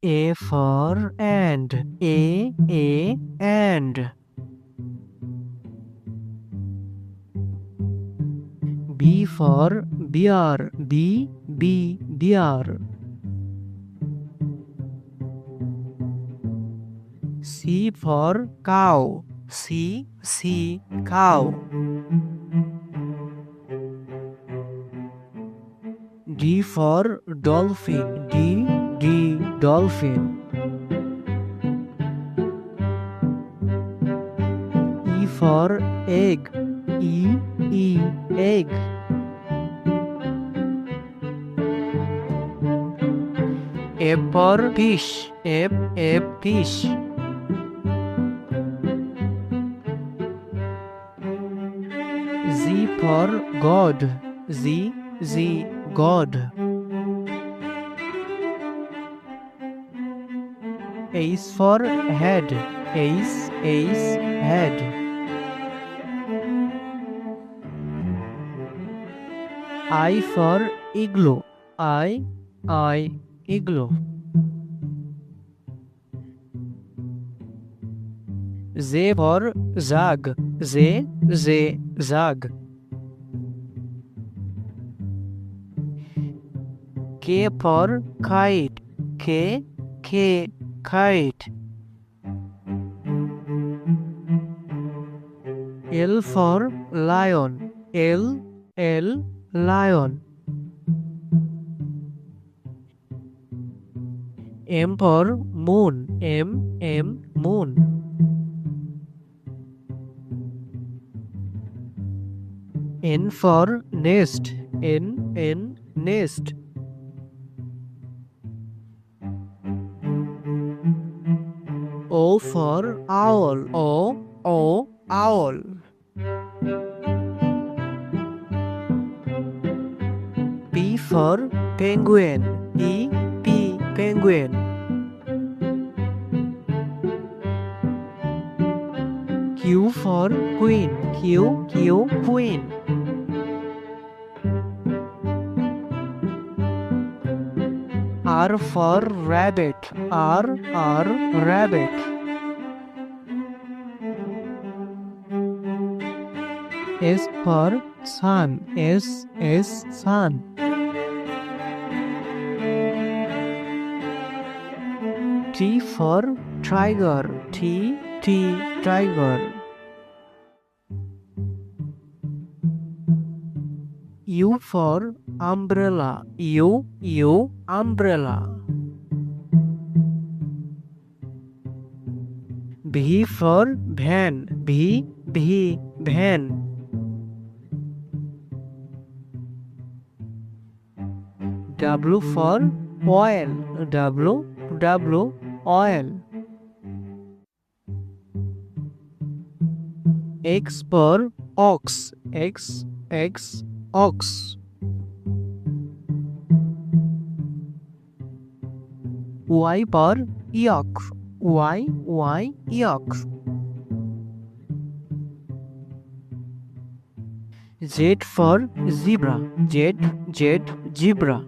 A for and. A and. B for bear. B bear. C for cow. C cow. D for dolphin. D dolphin. E for egg. E egg. F for fish. F fish. Z for God. Z God. H for head. H head. I for igloo. I igloo. Z for zag. Z zag. K for kite. K kite. L for lion. L lion. M for moon. M moon. N for nest. N nest. O for owl. O owl. P for penguin. P penguin. Q for queen. Q queen. R for rabbit. R rabbit. S for sun. S sun. T for tiger. T tiger. U for umbrella. U umbrella. V for van. V van. W for oil. W oil. X for ox. X ox. Y for yak. Y yak. Z for zebra. Z zebra.